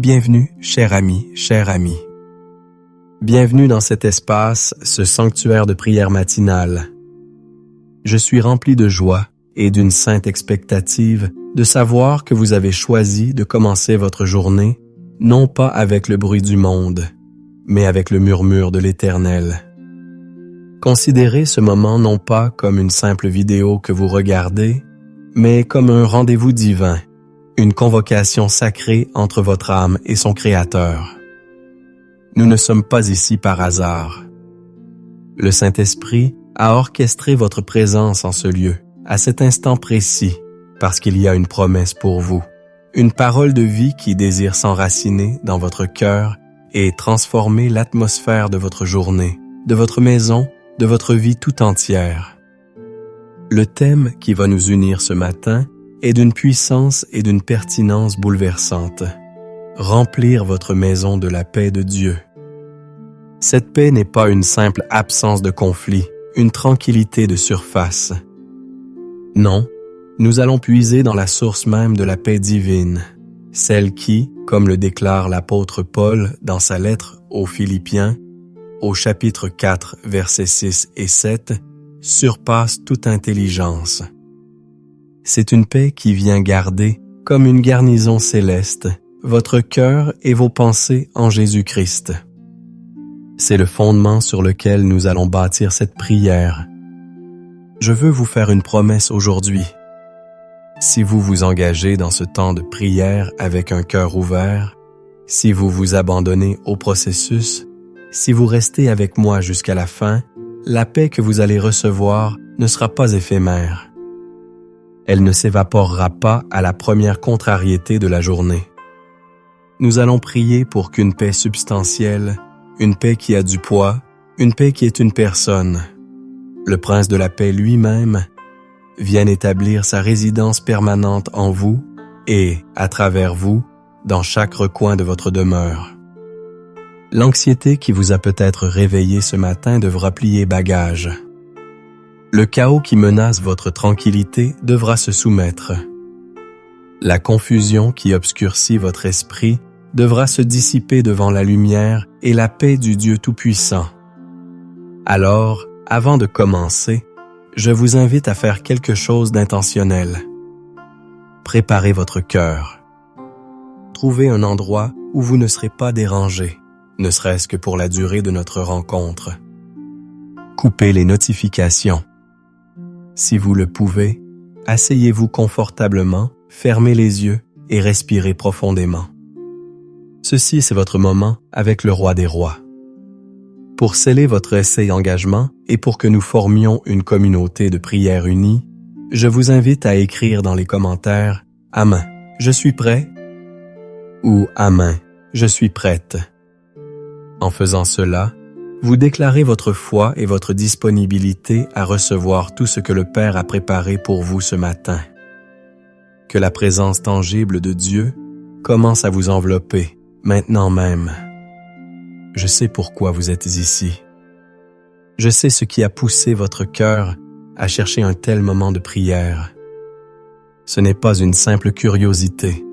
Bienvenue, cher ami, chère amie. Bienvenue dans cet espace, ce sanctuaire de prière matinale. Je suis rempli de joie et d'une sainte expectative de savoir que vous avez choisi de commencer votre journée, non pas avec le bruit du monde, mais avec le murmure de l'Éternel. Considérez ce moment non pas comme une simple vidéo que vous regardez, mais comme un rendez-vous divin, une convocation sacrée entre votre âme et son Créateur. Nous ne sommes pas ici par hasard. Le Saint-Esprit a orchestré votre présence en ce lieu, à cet instant précis, parce qu'il y a une promesse pour vous, une parole de vie qui désire s'enraciner dans votre cœur et transformer l'atmosphère de votre journée, de votre maison, de votre vie tout entière. Le thème qui va nous unir ce matin est d'une puissance et d'une pertinence bouleversantes. Remplir votre maison de la paix de Dieu. Cette paix n'est pas une simple absence de conflit, une tranquillité de surface. Non, nous allons puiser dans la source même de la paix divine, celle qui, comme le déclare l'apôtre Paul dans sa lettre aux Philippiens, au chapitre 4, versets 6 et 7, surpasse toute intelligence. C'est une paix qui vient garder, comme une garnison céleste, votre cœur et vos pensées en Jésus-Christ. C'est le fondement sur lequel nous allons bâtir cette prière. Je veux vous faire une promesse aujourd'hui. Si vous vous engagez dans ce temps de prière avec un cœur ouvert, si vous vous abandonnez au processus, si vous restez avec moi jusqu'à la fin, la paix que vous allez recevoir ne sera pas éphémère. Elle ne s'évaporera pas à la première contrariété de la journée. Nous allons prier pour qu'une paix substantielle, une paix qui a du poids, une paix qui est une personne, le Prince de la paix lui-même, vienne établir sa résidence permanente en vous et, à travers vous, dans chaque recoin de votre demeure. L'anxiété qui vous a peut-être réveillé ce matin devra plier bagage. Le chaos qui menace votre tranquillité devra se soumettre. La confusion qui obscurcit votre esprit devra se dissiper devant la lumière et la paix du Dieu Tout-Puissant. Alors, avant de commencer, je vous invite à faire quelque chose d'intentionnel. Préparez votre cœur. Trouvez un endroit où vous ne serez pas dérangé, ne serait-ce que pour la durée de notre rencontre. Coupez les notifications. Si vous le pouvez, asseyez-vous confortablement, fermez les yeux et respirez profondément. Ceci, c'est votre moment avec le Roi des Rois. Pour sceller votre essai engagement et pour que nous formions une communauté de prière unie, je vous invite à écrire dans les commentaires « Amen, je suis prêt » ou « Amen, je suis prête ». En faisant cela, vous déclarez votre foi et votre disponibilité à recevoir tout ce que le Père a préparé pour vous ce matin. Que la présence tangible de Dieu commence à vous envelopper, maintenant même. Je sais pourquoi vous êtes ici. Je sais ce qui a poussé votre cœur à chercher un tel moment de prière. Ce n'est pas une simple curiosité.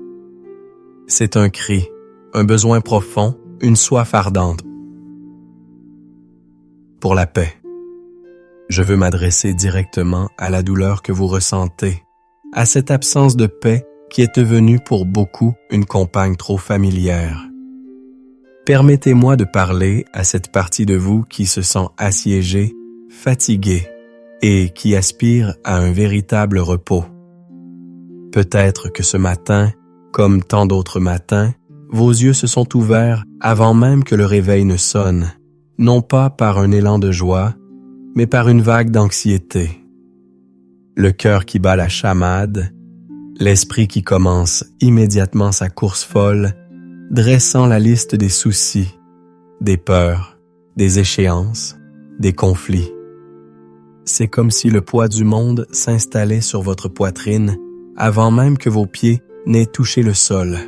C'est un cri, un besoin profond, une soif ardente pour la paix. Je veux m'adresser directement à la douleur que vous ressentez, à cette absence de paix qui est devenue pour beaucoup une compagne trop familière. Permettez-moi de parler à cette partie de vous qui se sent assiégée, fatiguée et qui aspire à un véritable repos. Peut-être que ce matin, comme tant d'autres matins, vos yeux se sont ouverts avant même que le réveil ne sonne, non pas par un élan de joie, mais par une vague d'anxiété. Le cœur qui bat la chamade, l'esprit qui commence immédiatement sa course folle, dressant la liste des soucis, des peurs, des échéances, des conflits. C'est comme si le poids du monde s'installait sur votre poitrine avant même que vos pieds n'aient touché le sol.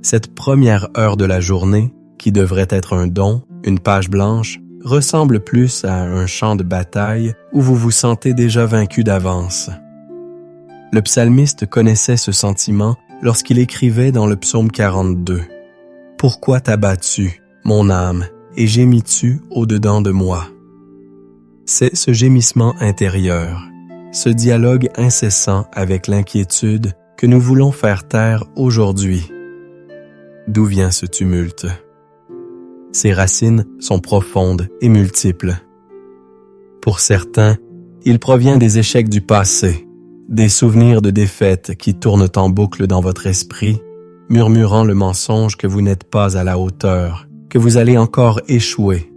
Cette première heure de la journée, qui devrait être un don, une page blanche, ressemble plus à un champ de bataille où vous vous sentez déjà vaincu d'avance. Le psalmiste connaissait ce sentiment lorsqu'il écrivait dans le psaume 42 « Pourquoi t'as-tu, mon âme, et gémis-tu au-dedans de moi ?» C'est ce gémissement intérieur, ce dialogue incessant avec l'inquiétude que nous voulons faire taire aujourd'hui. D'où vient ce tumulte? Ses racines sont profondes et multiples. Pour certains, il provient des échecs du passé, des souvenirs de défaite qui tournent en boucle dans votre esprit, murmurant le mensonge que vous n'êtes pas à la hauteur, que vous allez encore échouer.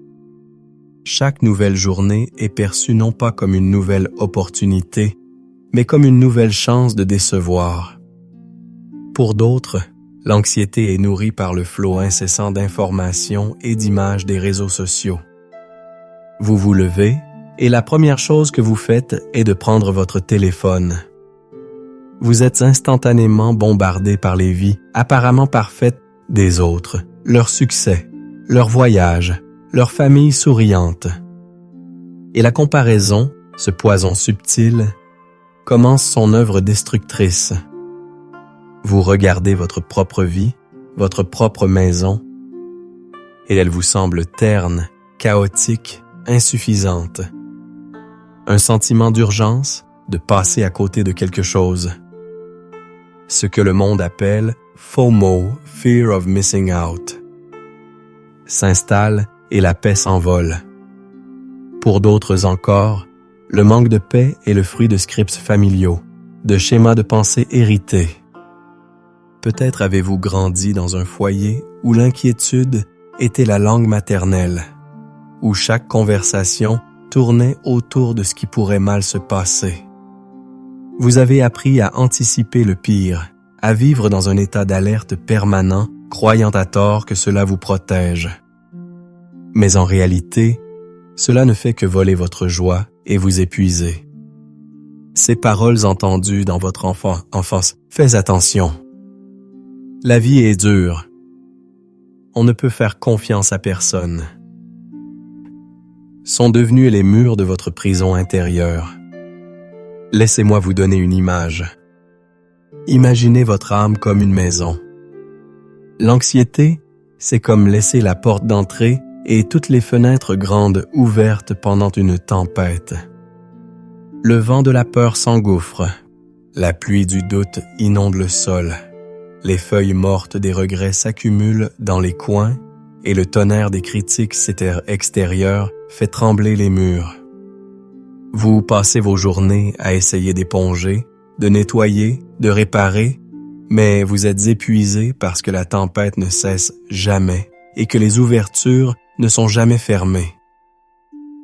Chaque nouvelle journée est perçue non pas comme une nouvelle opportunité, mais comme une nouvelle chance de décevoir. Pour d'autres, l'anxiété est nourrie par le flot incessant d'informations et d'images des réseaux sociaux. Vous vous levez, et la première chose que vous faites est de prendre votre téléphone. Vous êtes instantanément bombardé par les vies apparemment parfaites des autres, leur succès, leur voyage, leur famille souriante. Et la comparaison, ce poison subtil, commence son œuvre destructrice. Vous regardez votre propre vie, votre propre maison, et elle vous semble terne, chaotique, insuffisante. Un sentiment d'urgence, de passer à côté de quelque chose. Ce que le monde appelle FOMO, Fear of Missing Out, s'installe et la paix s'envole. Pour d'autres encore, le manque de paix est le fruit de scripts familiaux, de schémas de pensée hérités. Peut-être avez-vous grandi dans un foyer où l'inquiétude était la langue maternelle, où chaque conversation tournait autour de ce qui pourrait mal se passer. Vous avez appris à anticiper le pire, à vivre dans un état d'alerte permanent, croyant à tort que cela vous protège. Mais en réalité, cela ne fait que voler votre joie et vous épuiser. Ces paroles entendues dans votre enfance, faites attention. La vie est dure. On ne peut faire confiance à personne. Sont devenus les murs de votre prison intérieure. Laissez-moi vous donner une image. Imaginez votre âme comme une maison. L'anxiété, c'est comme laisser la porte d'entrée et toutes les fenêtres grandes ouvertes pendant une tempête. Le vent de la peur s'engouffre. La pluie du doute inonde le sol. Les feuilles mortes des regrets s'accumulent dans les coins et le tonnerre des critiques extérieures fait trembler les murs. Vous passez vos journées à essayer d'éponger, de nettoyer, de réparer, mais vous êtes épuisé parce que la tempête ne cesse jamais et que les ouvertures ne sont jamais fermées.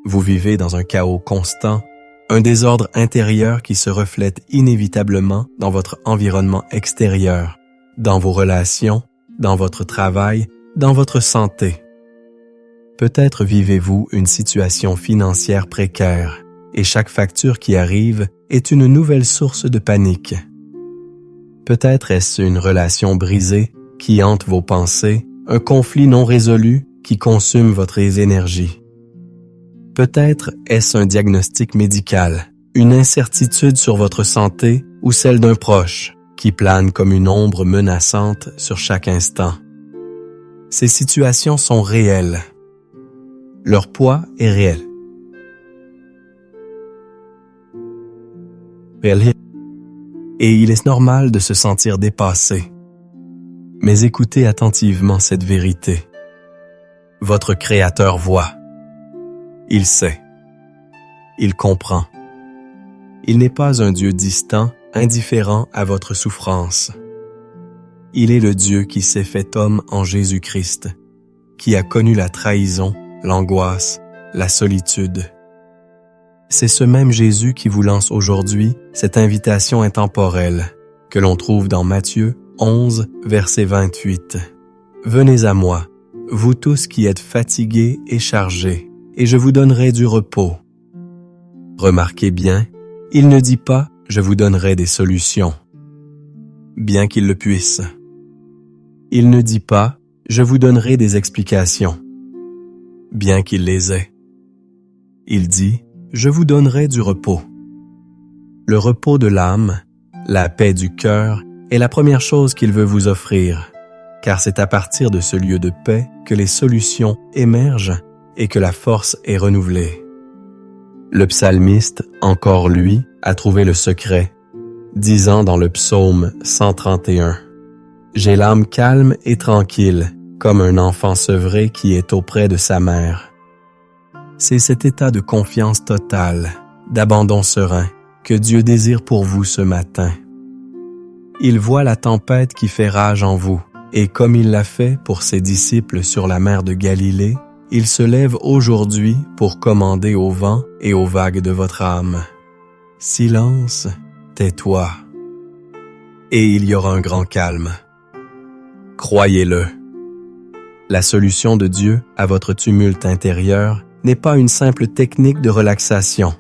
Vous vivez dans un chaos constant, un désordre intérieur qui se reflète inévitablement dans votre environnement extérieur, dans vos relations, dans votre travail, dans votre santé. Peut-être vivez-vous une situation financière précaire et chaque facture qui arrive est une nouvelle source de panique. Peut-être est-ce une relation brisée qui hante vos pensées, un conflit non résolu qui consume votre énergie. Peut-être est-ce un diagnostic médical, une incertitude sur votre santé ou celle d'un proche qui plane comme une ombre menaçante sur chaque instant. Ces situations sont réelles. Leur poids est réel. Et il est normal de se sentir dépassé. Mais écoutez attentivement cette vérité. Votre Créateur voit. Il sait. Il comprend. Il n'est pas un Dieu distant, indifférent à votre souffrance. Il est le Dieu qui s'est fait homme en Jésus-Christ, qui a connu la trahison, l'angoisse, la solitude. C'est ce même Jésus qui vous lance aujourd'hui cette invitation intemporelle que l'on trouve dans Matthieu 11, verset 28. « Venez à moi, vous tous qui êtes fatigués et chargés, et je vous donnerai du repos. » Remarquez bien, il ne dit pas « je vous donnerai des solutions », bien qu'il le puisse. Il ne dit pas « je vous donnerai des explications », bien qu'il les ait. Il dit « je vous donnerai du repos ». Le repos de l'âme, la paix du cœur est la première chose qu'il veut vous offrir, car c'est à partir de ce lieu de paix que les solutions émergent et que la force est renouvelée. Le psalmiste, encore lui, a trouvé le secret, disant dans le psaume 131, « J'ai l'âme calme et tranquille, comme un enfant sevré qui est auprès de sa mère. » C'est cet état de confiance totale, d'abandon serein, que Dieu désire pour vous ce matin. Il voit la tempête qui fait rage en vous, et comme il l'a fait pour ses disciples sur la mer de Galilée, il se lève aujourd'hui pour commander au vent et aux vagues de votre âme. Silence, tais-toi, et il y aura un grand calme. Croyez-le. La solution de Dieu à votre tumulte intérieur n'est pas une simple technique de relaxation.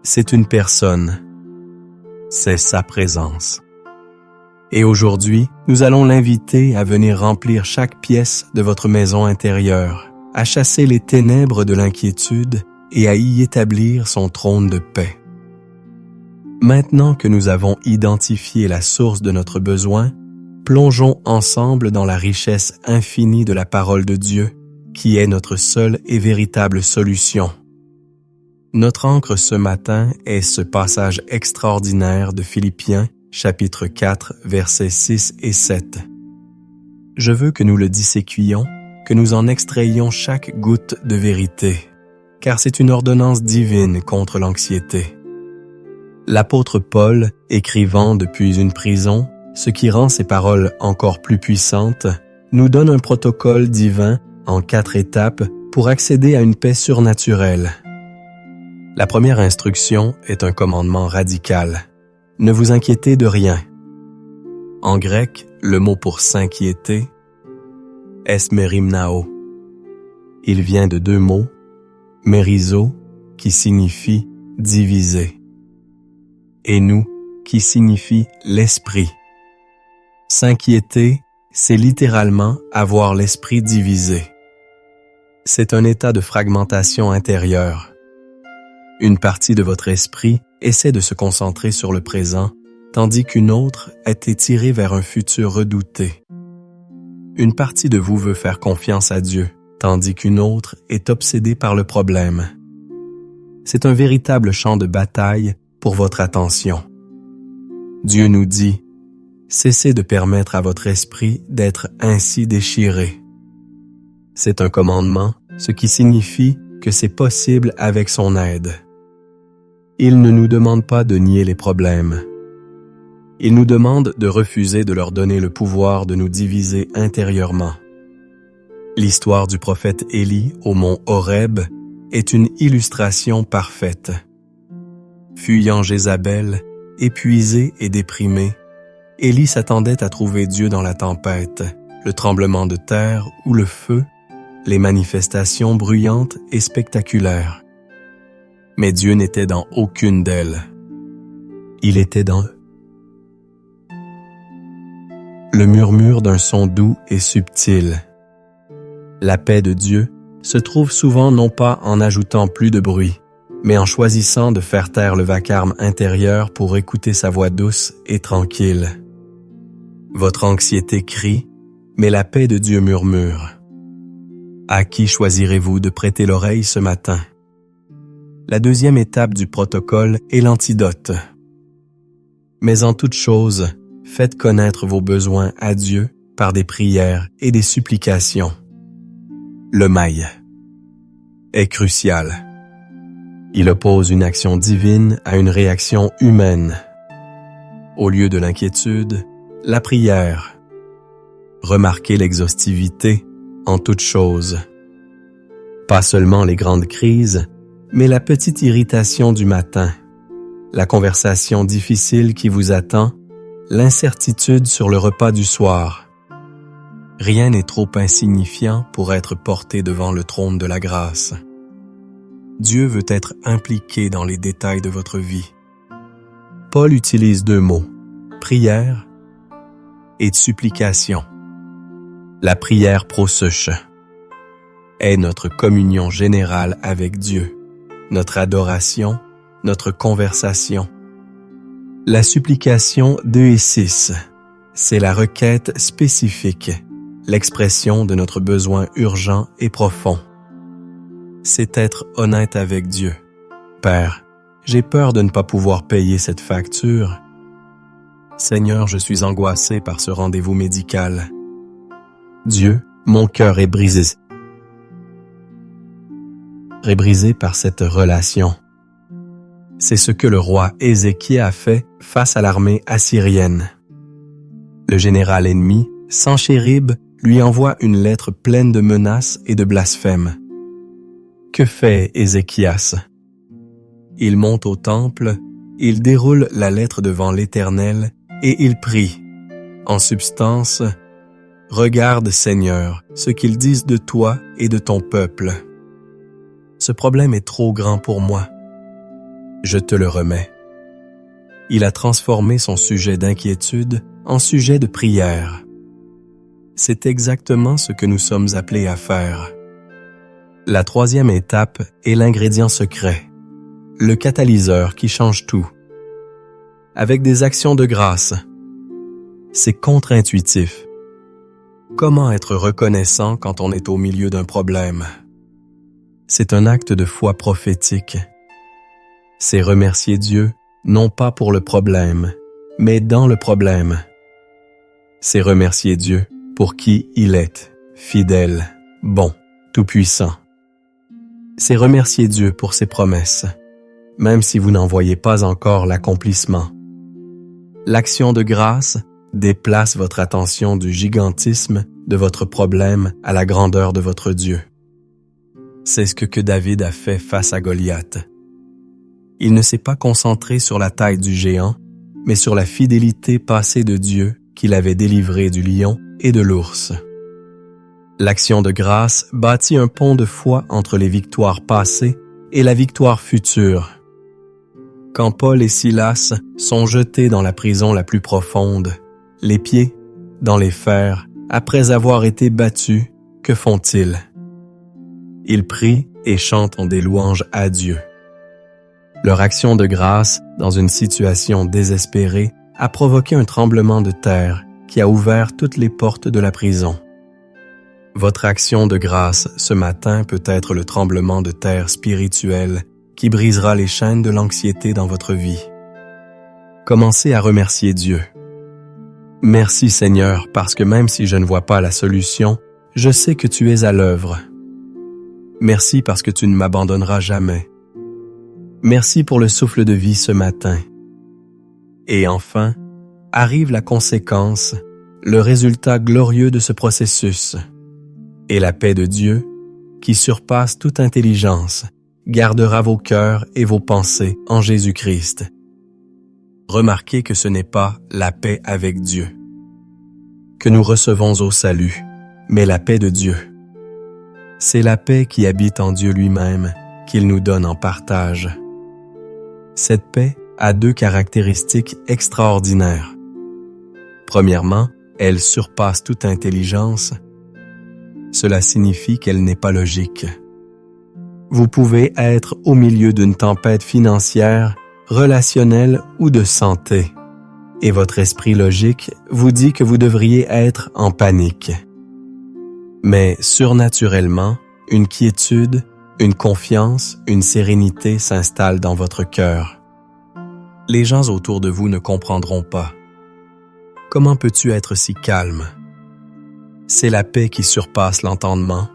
C'est une personne. C'est sa présence. Et aujourd'hui, nous allons l'inviter à venir remplir chaque pièce de votre maison intérieure, à chasser les ténèbres de l'inquiétude et à y établir son trône de paix. Maintenant que nous avons identifié la source de notre besoin, plongeons ensemble dans la richesse infinie de la parole de Dieu, qui est notre seule et véritable solution. Notre ancre ce matin est ce passage extraordinaire de Philippiens, chapitre 4, versets 6 et 7. Je veux que nous le disséquions, que nous en extrayions chaque goutte de vérité, car c'est une ordonnance divine contre l'anxiété. L'apôtre Paul, écrivant depuis une prison, ce qui rend ses paroles encore plus puissantes, nous donne un protocole divin en 4 étapes pour accéder à une paix surnaturelle. La première instruction est un commandement radical. Ne vous inquiétez de rien. En grec, le mot pour s'inquiéter est merimnao. Il vient de 2 mots, mérizo, qui signifie diviser, et nous, qui signifie l'esprit. S'inquiéter, c'est littéralement avoir l'esprit divisé. C'est un état de fragmentation intérieure. Une partie de votre esprit essaie de se concentrer sur le présent, tandis qu'une autre est étirée vers un futur redouté. Une partie de vous veut faire confiance à Dieu, tandis qu'une autre est obsédée par le problème. C'est un véritable champ de bataille pour votre attention. Dieu nous dit, cessez de permettre à votre esprit d'être ainsi déchiré. C'est un commandement, ce qui signifie que c'est possible avec son aide. Il ne nous demande pas de nier les problèmes. Il nous demande de refuser de leur donner le pouvoir de nous diviser intérieurement. L'histoire du prophète Élie au mont Horeb est une illustration parfaite. Fuyant Jézabel, épuisé et déprimé, Élie s'attendait à trouver Dieu dans la tempête, le tremblement de terre ou le feu, les manifestations bruyantes et spectaculaires. Mais Dieu n'était dans aucune d'elles. Il était dans le murmure d'un son doux et subtil. La paix de Dieu se trouve souvent non pas en ajoutant plus de bruit, mais en choisissant de faire taire le vacarme intérieur pour écouter sa voix douce et tranquille. Votre anxiété crie, mais la paix de Dieu murmure. À qui choisirez-vous de prêter l'oreille ce matin? La deuxième étape du protocole est l'antidote. Mais en toute chose, faites connaître vos besoins à Dieu par des prières et des supplications. Le mail est crucial. Il oppose une action divine à une réaction humaine. Au lieu de l'inquiétude, la prière. Remarquez l'exhaustivité en toute chose. Pas seulement les grandes crises, mais la petite irritation du matin, la conversation difficile qui vous attend, l'incertitude sur le repas du soir. Rien n'est trop insignifiant pour être porté devant le trône de la grâce. Dieu veut être impliqué dans les détails de votre vie. Paul utilise 2 mots, prière et supplication. La prière proseuche est notre communion générale avec Dieu, notre adoration, notre conversation. La supplication 2 et 6, c'est la requête spécifique, l'expression de notre besoin urgent et profond. C'est être honnête avec Dieu. Père, j'ai peur de ne pas pouvoir payer cette facture. Seigneur, je suis angoissé par ce rendez-vous médical. Dieu, mon cœur est brisé. Est brisé par cette relation. C'est ce que le roi Ézéchie a fait face à l'armée assyrienne. Le général ennemi, Sanchérib, lui envoie une lettre pleine de menaces et de blasphèmes. Que fait Ézéchias? Il monte au temple, il déroule la lettre devant l'Éternel et il prie. En substance, « Regarde, Seigneur, ce qu'ils disent de toi et de ton peuple. Ce problème est trop grand pour moi. Je te le remets. » Il a transformé son sujet d'inquiétude en sujet de prière. C'est exactement ce que nous sommes appelés à faire. La troisième étape est l'ingrédient secret, le catalyseur qui change tout. Avec des actions de grâce. C'est contre-intuitif. Comment être reconnaissant quand on est au milieu d'un problème? C'est un acte de foi prophétique. C'est remercier Dieu, non pas pour le problème, mais dans le problème. C'est remercier Dieu pour qui il est, fidèle, bon, tout-puissant. C'est remercier Dieu pour ses promesses, même si vous n'en voyez pas encore l'accomplissement. L'action de grâce déplace votre attention du gigantisme de votre problème à la grandeur de votre Dieu. C'est ce que David a fait face à Goliath. Il ne s'est pas concentré sur la taille du géant, mais sur la fidélité passée de Dieu qui l'avait délivré du lion et de l'ours. L'action de grâce bâtit un pont de foi entre les victoires passées et la victoire future. Quand Paul et Silas sont jetés dans la prison la plus profonde, les pieds dans les fers, après avoir été battus, que font-ils? Ils prient et chantent des louanges à Dieu. Leur action de grâce, dans une situation désespérée, a provoqué un tremblement de terre qui a ouvert toutes les portes de la prison. Votre action de grâce ce matin peut être le tremblement de terre spirituel qui brisera les chaînes de l'anxiété dans votre vie. Commencez à remercier Dieu. Merci Seigneur, parce que même si je ne vois pas la solution, je sais que tu es à l'œuvre. Merci parce que tu ne m'abandonneras jamais. Merci pour le souffle de vie ce matin. Et enfin, arrive la conséquence, le résultat glorieux de ce processus. Et la paix de Dieu, qui surpasse toute intelligence, gardera vos cœurs et vos pensées en Jésus-Christ. Remarquez que ce n'est pas la paix avec Dieu que nous recevons au salut, mais la paix de Dieu. C'est la paix qui habite en Dieu lui-même qu'il nous donne en partage. Cette paix a deux caractéristiques extraordinaires. Premièrement, elle surpasse toute intelligence. Cela signifie qu'elle n'est pas logique. Vous pouvez être au milieu d'une tempête financière, relationnelle ou de santé, et votre esprit logique vous dit que vous devriez être en panique. Mais surnaturellement, une quiétude, une confiance, une sérénité s'installent dans votre cœur. Les gens autour de vous ne comprendront pas. Comment peux-tu être si calme? C'est la paix qui surpasse l'entendement.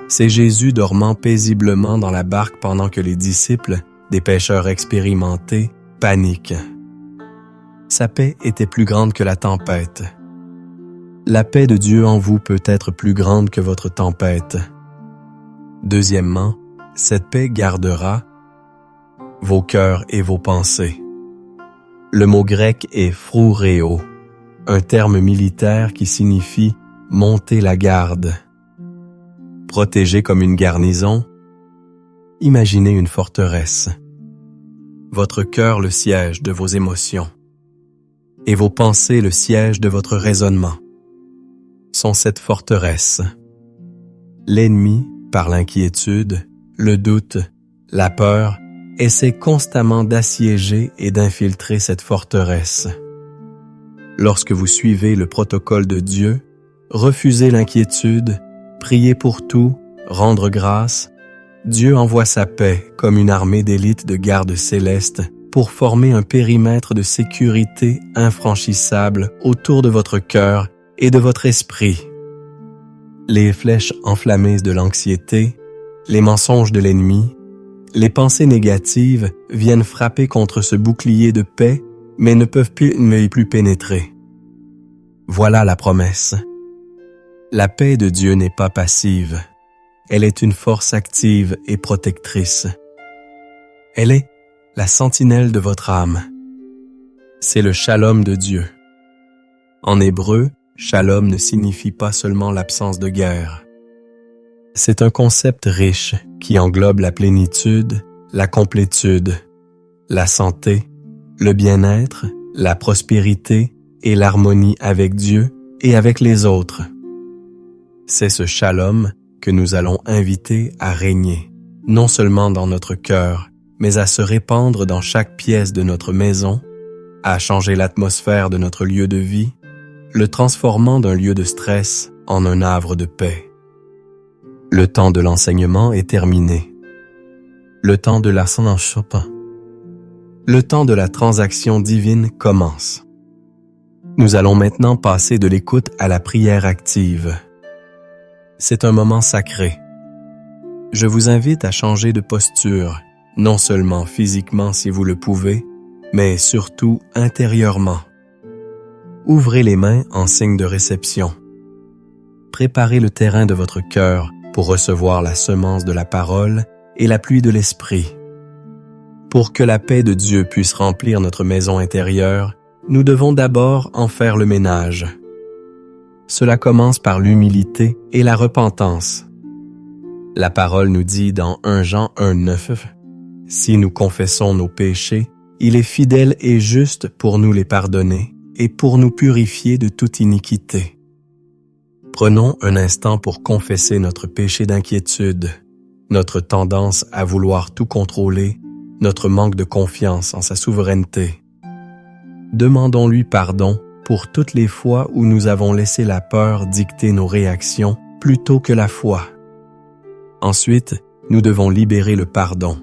C'est Jésus dormant paisiblement dans la barque pendant que les disciples, des pêcheurs expérimentés, paniquent. Sa paix était plus grande que la tempête. La paix de Dieu en vous peut être plus grande que votre tempête. Deuxièmement, cette paix gardera vos cœurs et vos pensées. Le mot grec est phrouréo, un terme militaire qui signifie monter la garde. Protégé comme une garnison, imaginez une forteresse. Votre cœur le siège de vos émotions et vos pensées le siège de votre raisonnement. Sont cette forteresse. L'ennemi, par l'inquiétude, le doute, la peur, essaie constamment d'assiéger et d'infiltrer cette forteresse. Lorsque vous suivez le protocole de Dieu, refusez l'inquiétude, priez pour tout, rendre grâce, Dieu envoie sa paix comme une armée d'élite de gardes célestes pour former un périmètre de sécurité infranchissable autour de votre cœur et de votre esprit. Les flèches enflammées de l'anxiété, les mensonges de l'ennemi, les pensées négatives viennent frapper contre ce bouclier de paix, mais ne peuvent plus pénétrer. Voilà la promesse. La paix de Dieu n'est pas passive. Elle est une force active et protectrice. Elle est la sentinelle de votre âme. C'est le shalom de Dieu. En hébreu, shalom ne signifie pas seulement l'absence de guerre. C'est un concept riche qui englobe la plénitude, la complétude, la santé, le bien-être, la prospérité et l'harmonie avec Dieu et avec les autres. C'est ce shalom que nous allons inviter à régner, non seulement dans notre cœur, mais à se répandre dans chaque pièce de notre maison, à changer l'atmosphère de notre lieu de vie, le transformant d'un lieu de stress en un havre de paix. Le temps de l'enseignement est terminé. Le temps de la Le temps de la transaction divine commence. Nous allons maintenant passer de l'écoute à la prière active. C'est un moment sacré. Je vous invite à changer de posture, non seulement physiquement si vous le pouvez, mais surtout intérieurement. Ouvrez les mains en signe de réception. Préparez le terrain de votre cœur pour recevoir la semence de la parole et la pluie de l'esprit. Pour que la paix de Dieu puisse remplir notre maison intérieure, nous devons d'abord en faire le ménage. Cela commence par l'humilité et la repentance. La parole nous dit dans 1 Jean 1,9 « Si nous confessons nos péchés, il est fidèle et juste pour nous les pardonner et pour nous purifier de toute iniquité. » Prenons un instant pour confesser notre péché d'inquiétude, notre tendance à vouloir tout contrôler, notre manque de confiance en sa souveraineté. Demandons-lui pardon pour toutes les fois où nous avons laissé la peur dicter nos réactions plutôt que la foi. Ensuite, nous devons libérer le pardon.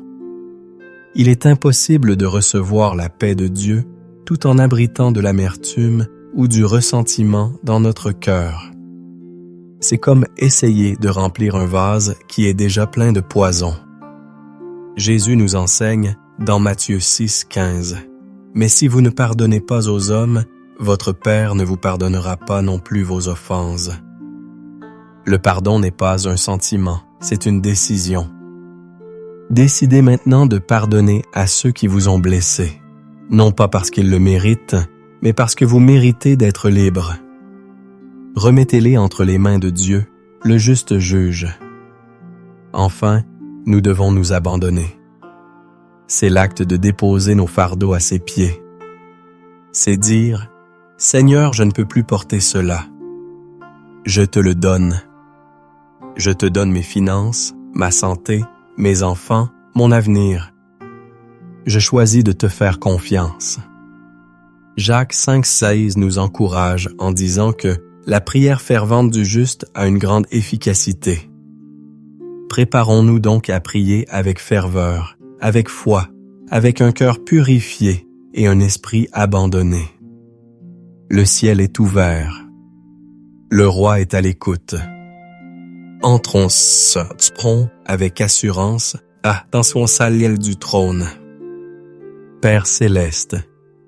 Il est impossible de recevoir la paix de Dieu tout en abritant de l'amertume ou du ressentiment dans notre cœur. C'est comme essayer de remplir un vase qui est déjà plein de poison. Jésus nous enseigne dans Matthieu 6,15 « Mais si vous ne pardonnez pas aux hommes, votre Père ne vous pardonnera pas non plus vos offenses. » Le pardon n'est pas un sentiment, c'est une décision. Décidez maintenant de pardonner à ceux qui vous ont blessé, non pas parce qu'ils le méritent, mais parce que vous méritez d'être libres. Remettez-les entre les mains de Dieu, le juste juge. Enfin, nous devons nous abandonner. C'est l'acte de déposer nos fardeaux à ses pieds. C'est dire « Seigneur, je ne peux plus porter cela. Je te le donne. Je te donne mes finances, ma santé, mes enfants, mon avenir. Je choisis de te faire confiance. » Jacques 5,16 nous encourage en disant que la prière fervente du juste a une grande efficacité. Préparons-nous donc à prier avec ferveur, avec foi, avec un cœur purifié et un esprit abandonné. Le ciel est ouvert. Le roi est à l'écoute. Entrons avec assurance dans son saliel du trône. Père céleste,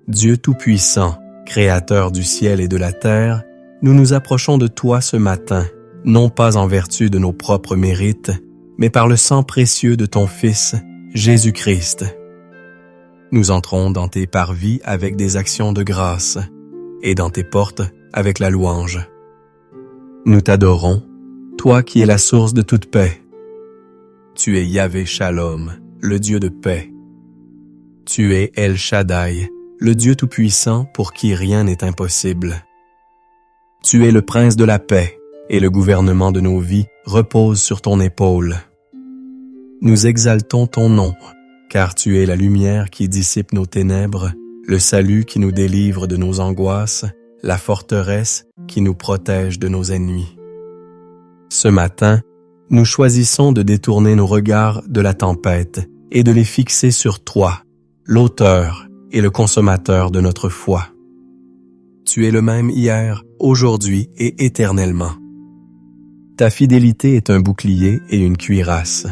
Dieu tout-puissant, créateur du ciel et de la terre, nous nous approchons de toi ce matin, non pas en vertu de nos propres mérites, mais par le sang précieux de ton Fils, Jésus-Christ. Nous entrons dans tes parvis avec des actions de grâce, et dans tes portes avec la louange. Nous t'adorons, toi qui es la source de toute paix. Tu es Yahvé Shalom, le Dieu de paix. Tu es El Shaddai, le Dieu tout-puissant pour qui rien n'est impossible. Tu es le prince de la paix, et le gouvernement de nos vies repose sur ton épaule. Nous exaltons ton nom, car tu es la lumière qui dissipe nos ténèbres, le salut qui nous délivre de nos angoisses, la forteresse qui nous protège de nos ennemis. Ce matin, nous choisissons de détourner nos regards de la tempête et de les fixer sur toi, l'auteur et le consommateur de notre foi. Tu es le même hier, aujourd'hui et éternellement. Ta fidélité est un bouclier et une cuirasse.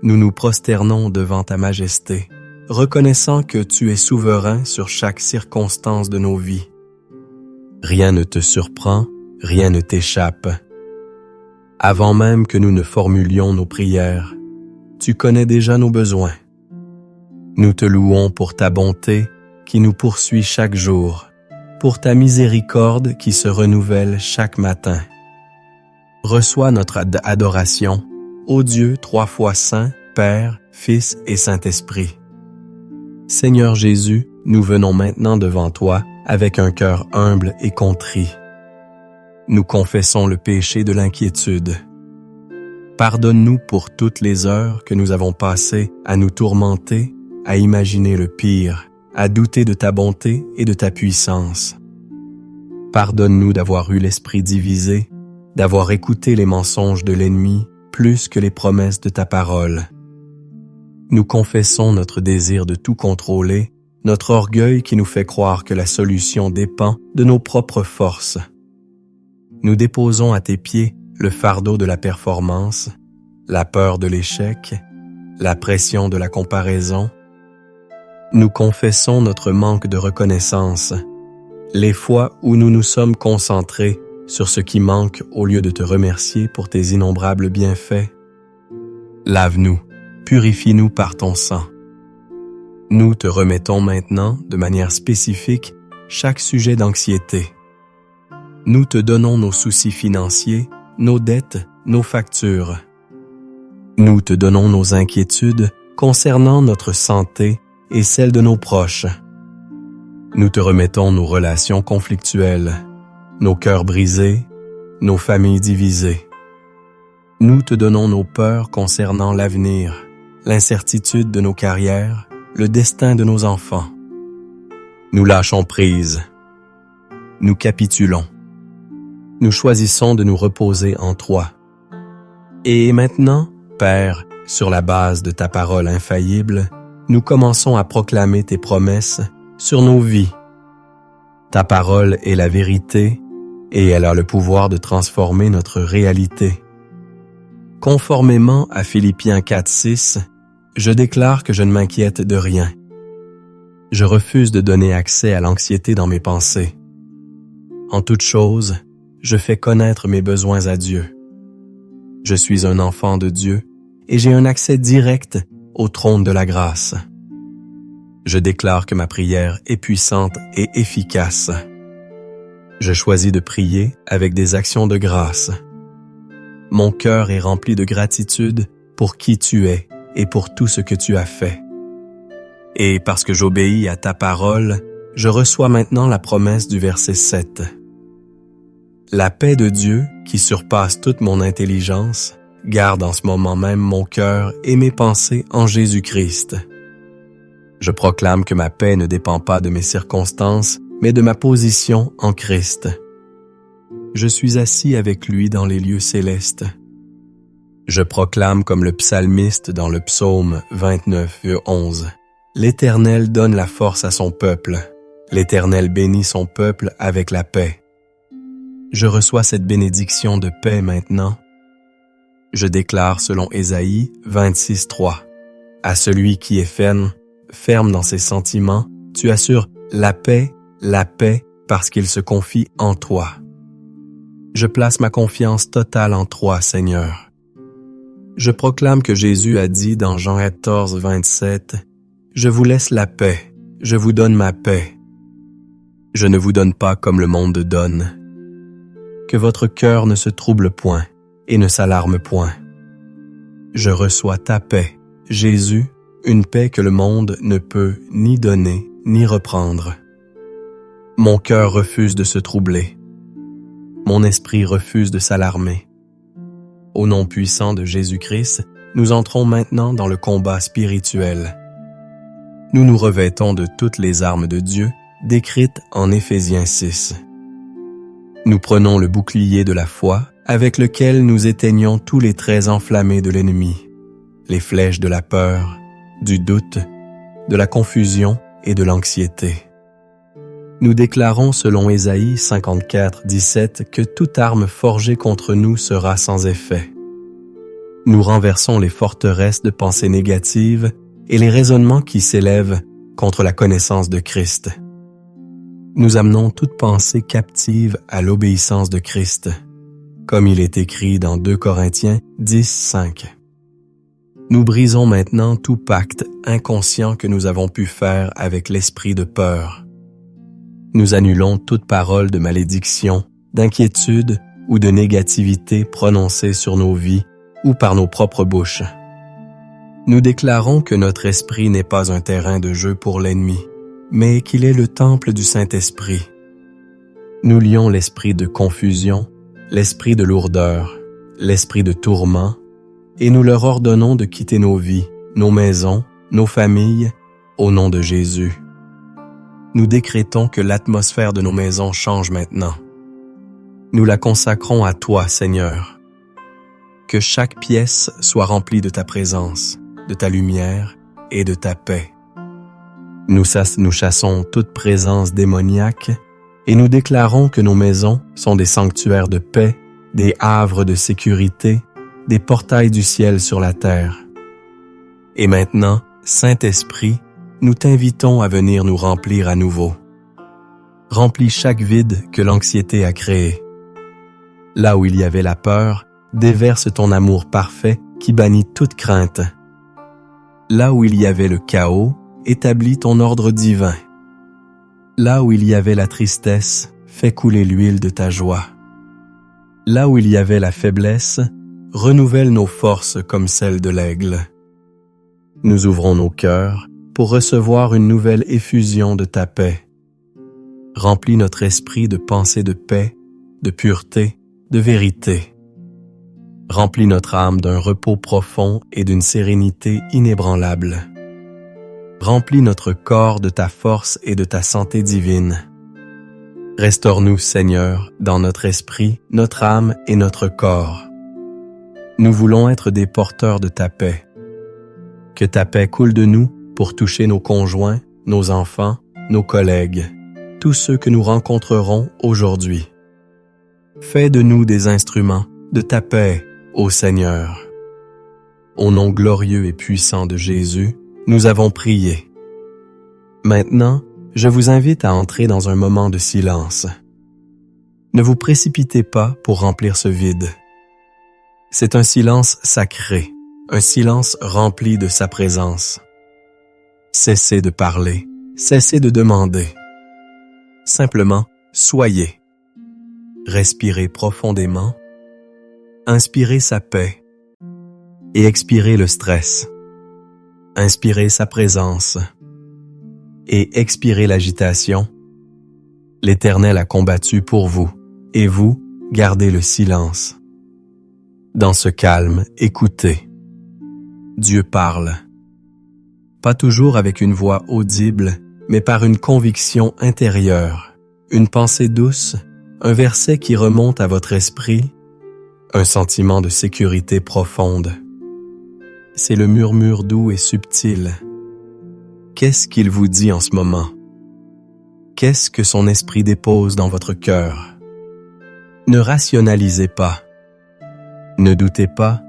Nous nous prosternons devant ta majesté, reconnaissant que tu es souverain sur chaque circonstance de nos vies. Rien ne te surprend, rien ne t'échappe. Avant même que nous ne formulions nos prières, tu connais déjà nos besoins. Nous te louons pour ta bonté qui nous poursuit chaque jour, pour ta miséricorde qui se renouvelle chaque matin. Reçois notre adoration, ô Dieu 3 fois saint, Père, Fils et Saint-Esprit. Seigneur Jésus, nous venons maintenant devant toi avec un cœur humble et contrit. Nous confessons le péché de l'inquiétude. Pardonne-nous pour toutes les heures que nous avons passées à nous tourmenter, à imaginer le pire, à douter de ta bonté et de ta puissance. Pardonne-nous d'avoir eu l'esprit divisé, d'avoir écouté les mensonges de l'ennemi plus que les promesses de ta parole. Nous confessons notre désir de tout contrôler, notre orgueil qui nous fait croire que la solution dépend de nos propres forces. Nous déposons à tes pieds le fardeau de la performance, la peur de l'échec, la pression de la comparaison. Nous confessons notre manque de reconnaissance, les fois où nous nous sommes concentrés sur ce qui manque au lieu de te remercier pour tes innombrables bienfaits. Lave-nous, purifie-nous par ton sang. Nous te remettons maintenant, de manière spécifique, chaque sujet d'anxiété. Nous te donnons nos soucis financiers, nos dettes, nos factures. Nous te donnons nos inquiétudes concernant notre santé et celle de nos proches. Nous te remettons nos relations conflictuelles, nos cœurs brisés, nos familles divisées. Nous te donnons nos peurs concernant l'avenir, l'incertitude de nos carrières, le destin de nos enfants. Nous lâchons prise. Nous capitulons. Nous choisissons de nous reposer en toi. Et maintenant, Père, sur la base de ta parole infaillible, nous commençons à proclamer tes promesses sur nos vies. Ta parole est la vérité et elle a le pouvoir de transformer notre réalité. Conformément à Philippiens 4:6, je déclare que je ne m'inquiète de rien. Je refuse de donner accès à l'anxiété dans mes pensées. En toute chose, je fais connaître mes besoins à Dieu. Je suis un enfant de Dieu et j'ai un accès direct au trône de la grâce. Je déclare que ma prière est puissante et efficace. Je choisis de prier avec des actions de grâce. Mon cœur est rempli de gratitude pour qui tu es et pour tout ce que tu as fait. Et parce que j'obéis à ta parole, je reçois maintenant la promesse du verset 7. La paix de Dieu, qui surpasse toute mon intelligence, garde en ce moment même mon cœur et mes pensées en Jésus-Christ. Je proclame que ma paix ne dépend pas de mes circonstances, mais de ma position en Christ. Je suis assis avec lui dans les lieux célestes. Je proclame comme le psalmiste dans le psaume 29:11. L'Éternel donne la force à son peuple. L'Éternel bénit son peuple avec la paix. Je reçois cette bénédiction de paix maintenant. Je déclare selon Ésaïe 26:3. À celui qui est ferme dans ses sentiments, tu assures la paix parce qu'il se confie en toi. Je place ma confiance totale en toi, Seigneur. Je proclame que Jésus a dit dans Jean 14:27, « Je vous laisse la paix, je vous donne ma paix. Je ne vous donne pas comme le monde donne. Que votre cœur ne se trouble point et ne s'alarme point. Je reçois ta paix, Jésus, une paix que le monde ne peut ni donner ni reprendre. Mon cœur refuse de se troubler. Mon esprit refuse de s'alarmer. Au nom puissant de Jésus-Christ, nous entrons maintenant dans le combat spirituel. Nous nous revêtons de toutes les armes de Dieu décrites en Éphésiens 6. Nous prenons le bouclier de la foi avec lequel nous éteignons tous les traits enflammés de l'ennemi, les flèches de la peur, du doute, de la confusion et de l'anxiété. Nous déclarons selon Ésaïe 54, 17 que toute arme forgée contre nous sera sans effet. Nous renversons les forteresses de pensées négatives et les raisonnements qui s'élèvent contre la connaissance de Christ. Nous amenons toute pensée captive à l'obéissance de Christ, comme il est écrit dans 2 Corinthiens 10, 5. Nous brisons maintenant tout pacte inconscient que nous avons pu faire avec l'esprit de peur. Nous annulons toute parole de malédiction, d'inquiétude ou de négativité prononcée sur nos vies ou par nos propres bouches. Nous déclarons que notre esprit n'est pas un terrain de jeu pour l'ennemi, mais qu'il est le temple du Saint-Esprit. Nous lions l'esprit de confusion, l'esprit de lourdeur, l'esprit de tourment, et nous leur ordonnons de quitter nos vies, nos maisons, nos familles, au nom de Jésus. Nous décrétons que l'atmosphère de nos maisons change maintenant. Nous la consacrons à toi, Seigneur. Que chaque pièce soit remplie de ta présence, de ta lumière et de ta paix. Nous chassons toute présence démoniaque et nous déclarons que nos maisons sont des sanctuaires de paix, des havres de sécurité, des portails du ciel sur la terre. Et maintenant, Saint-Esprit, nous t'invitons à venir nous remplir à nouveau. Remplis chaque vide que l'anxiété a créé. Là où il y avait la peur, déverse ton amour parfait qui bannit toute crainte. Là où il y avait le chaos, établis ton ordre divin. Là où il y avait la tristesse, fais couler l'huile de ta joie. Là où il y avait la faiblesse, renouvelle nos forces comme celles de l'aigle. Nous ouvrons nos cœurs pour recevoir une nouvelle effusion de ta paix. Remplis notre esprit de pensées de paix, de pureté, de vérité. Remplis notre âme d'un repos profond et d'une sérénité inébranlable. Remplis notre corps de ta force et de ta santé divine. Restaure-nous, Seigneur, dans notre esprit, notre âme et notre corps. Nous voulons être des porteurs de ta paix. Que ta paix coule de nous pour toucher nos conjoints, nos enfants, nos collègues, tous ceux que nous rencontrerons aujourd'hui. Fais de nous des instruments de ta paix, ô Seigneur. Au nom glorieux et puissant de Jésus, nous avons prié. Maintenant, je vous invite à entrer dans un moment de silence. Ne vous précipitez pas pour remplir ce vide. C'est un silence sacré, un silence rempli de sa présence. Cessez de parler, cessez de demander. Simplement, soyez. Respirez profondément, inspirez sa paix et expirez le stress. Inspirez sa présence et expirez l'agitation. L'Éternel a combattu pour vous et vous, gardez le silence. Dans ce calme, écoutez. Dieu parle. Pas toujours avec une voix audible, mais par une conviction intérieure, une pensée douce, un verset qui remonte à votre esprit, un sentiment de sécurité profonde. C'est le murmure doux et subtil. Qu'est-ce qu'il vous dit en ce moment? Qu'est-ce que son esprit dépose dans votre cœur? Ne rationalisez pas. Ne doutez pas.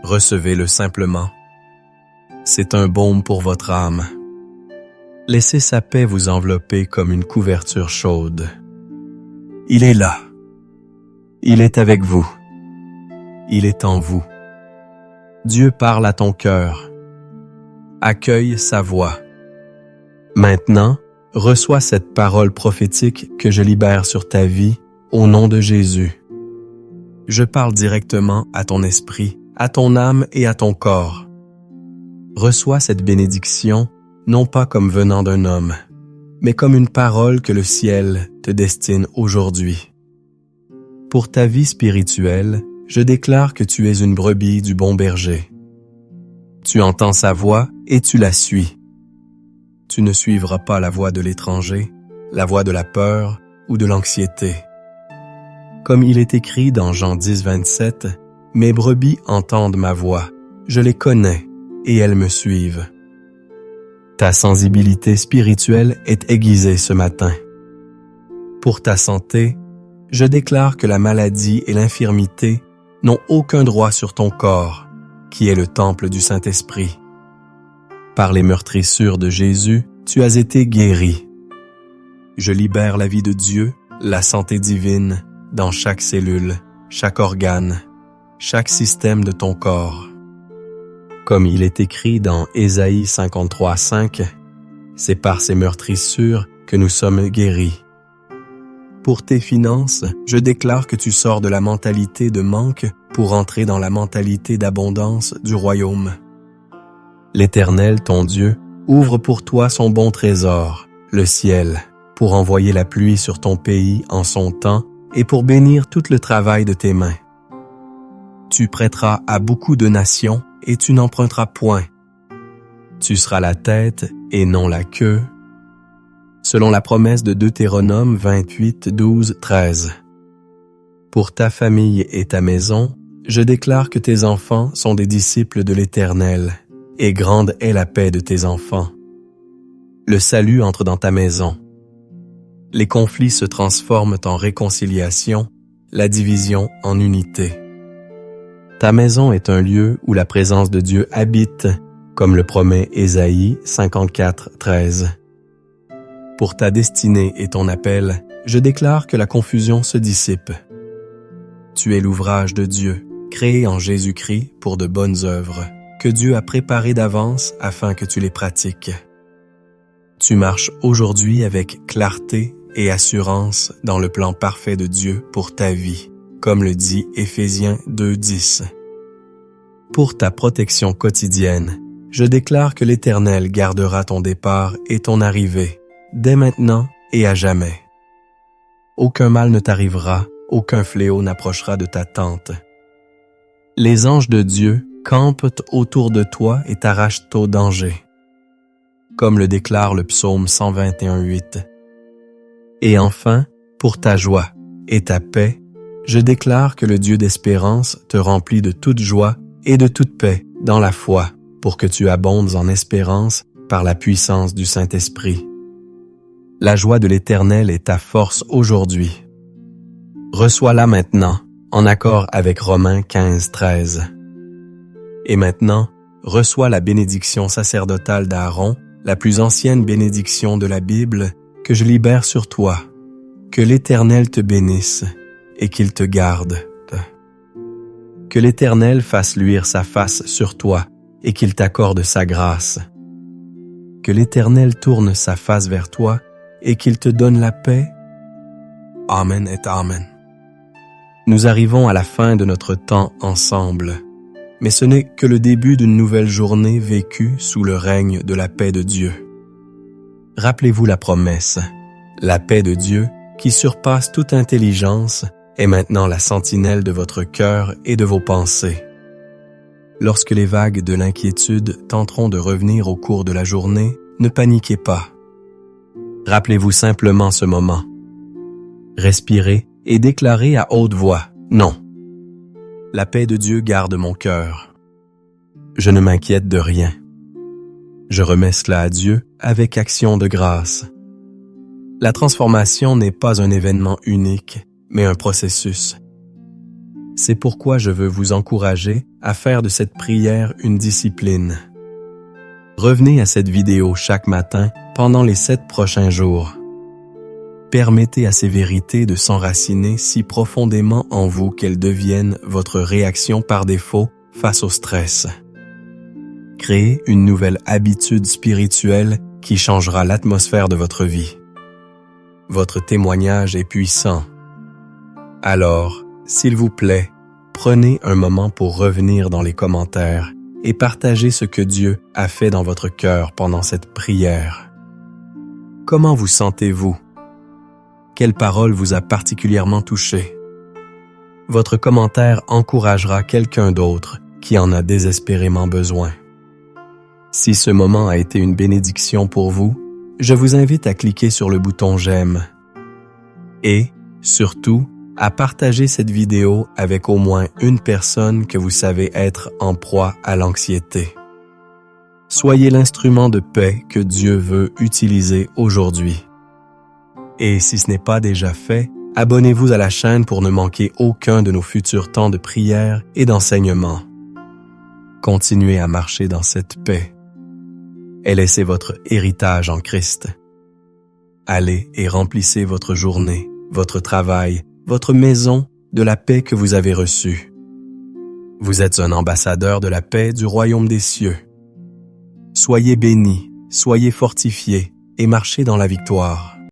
Recevez-le simplement. C'est un baume pour votre âme. Laissez sa paix vous envelopper comme une couverture chaude. Il est là. Il est avec vous. Il est en vous. Dieu parle à ton cœur. Accueille sa voix. Maintenant, reçois cette parole prophétique que je libère sur ta vie au nom de Jésus. Je parle directement à ton esprit, à ton âme et à ton corps. Reçois cette bénédiction, non pas comme venant d'un homme, mais comme une parole que le ciel te destine aujourd'hui. Pour ta vie spirituelle, je déclare que tu es une brebis du bon berger, Tu entends sa voix et tu la suis. Tu ne suivras pas la voix de l'étranger, la voix de la peur ou de l'anxiété. Comme il est écrit dans Jean 10, 27, « Mes brebis entendent ma voix, je les connais et elles me suivent. » Ta sensibilité spirituelle est aiguisée ce matin. Pour ta santé, je déclare que la maladie et l'infirmité n'ont aucun droit sur ton corps, qui est le temple du Saint-Esprit. Par les meurtrissures de Jésus, tu as été guéri. Je libère la vie de Dieu, la santé divine, dans chaque cellule, chaque organe, chaque système de ton corps. Comme il est écrit dans Ésaïe 53, 5, « C'est par ces meurtrissures que nous sommes guéris. » Pour tes finances, je déclare que tu sors de la mentalité de manque pour entrer dans la mentalité d'abondance du royaume. L'Éternel, ton Dieu, ouvre pour toi son bon trésor, le ciel, pour envoyer la pluie sur ton pays en son temps et pour bénir tout le travail de tes mains. Tu prêteras à beaucoup de nations et tu n'emprunteras point. Tu seras la tête et non la queue, selon la promesse de Deutéronome 28, 12, 13. Pour ta famille et ta maison, je déclare que tes enfants sont des disciples de l'Éternel, et grande est la paix de tes enfants. Le salut entre dans ta maison. Les conflits se transforment en réconciliation, la division en unité. Ta maison est un lieu où la présence de Dieu habite, comme le promet Ésaïe 54, 13. Pour ta destinée et ton appel, je déclare que la confusion se dissipe. Tu es l'ouvrage de Dieu, créé en Jésus-Christ pour de bonnes œuvres, que Dieu a préparées d'avance afin que tu les pratiques. Tu marches aujourd'hui avec clarté et assurance dans le plan parfait de Dieu pour ta vie, comme le dit Éphésiens 2, 10. Pour ta protection quotidienne, je déclare que l'Éternel gardera ton départ et ton arrivée, dès maintenant et à jamais. Aucun mal ne t'arrivera, aucun fléau n'approchera de ta tente. Les anges de Dieu campent autour de toi et t'arrachent au danger, comme le déclare le psaume 121, 8. Et enfin, pour ta joie et ta paix, je déclare que le Dieu d'espérance te remplit de toute joie et de toute paix dans la foi, pour que tu abondes en espérance par la puissance du Saint-Esprit. La joie de l'Éternel est ta force aujourd'hui. Reçois-la maintenant, en accord avec Romains 15, 13. Et maintenant, reçois la bénédiction sacerdotale d'Aaron, la plus ancienne bénédiction de la Bible, que je libère sur toi. Que l'Éternel te bénisse et qu'il te garde. Que l'Éternel fasse luire sa face sur toi et qu'il t'accorde sa grâce. Que l'Éternel tourne sa face vers toi et qu'il te donne la paix. Amen et Amen. Nous arrivons à la fin de notre temps ensemble, mais ce n'est que le début d'une nouvelle journée vécue sous le règne de la paix de Dieu. Rappelez-vous la promesse, la paix de Dieu qui surpasse toute intelligence est maintenant la sentinelle de votre cœur et de vos pensées. Lorsque les vagues de l'inquiétude tenteront de revenir au cours de la journée, ne paniquez pas. Rappelez-vous simplement ce moment. Respirez et déclarez à haute voix, non. La paix de Dieu garde mon cœur. Je ne m'inquiète de rien. Je remets cela à Dieu avec action de grâce. La transformation n'est pas un événement unique, mais un processus. C'est pourquoi je veux vous encourager à faire de cette prière une discipline. Revenez à cette vidéo chaque matin pendant les 7 prochains jours. Permettez à ces vérités de s'enraciner si profondément en vous qu'elles deviennent votre réaction par défaut face au stress. Créez une nouvelle habitude spirituelle qui changera l'atmosphère de votre vie. Votre témoignage est puissant. Alors, s'il vous plaît, prenez un moment pour revenir dans les commentaires et partagez ce que Dieu a fait dans votre cœur pendant cette prière. Comment vous sentez-vous? Quelle parole vous a particulièrement touché? Votre commentaire encouragera quelqu'un d'autre qui en a désespérément besoin. Si ce moment a été une bénédiction pour vous, je vous invite à cliquer sur le bouton j'aime et, surtout, à partager cette vidéo avec au moins une personne que vous savez être en proie à l'anxiété. Soyez l'instrument de paix que Dieu veut utiliser aujourd'hui. Et si ce n'est pas déjà fait, abonnez-vous à la chaîne pour ne manquer aucun de nos futurs temps de prière et d'enseignement. Continuez à marcher dans cette paix et laissez votre héritage en Christ. Allez et remplissez votre journée, votre travail, votre maison de la paix que vous avez reçue. Vous êtes un ambassadeur de la paix du royaume des cieux. Soyez bénis, soyez fortifiés et marchez dans la victoire.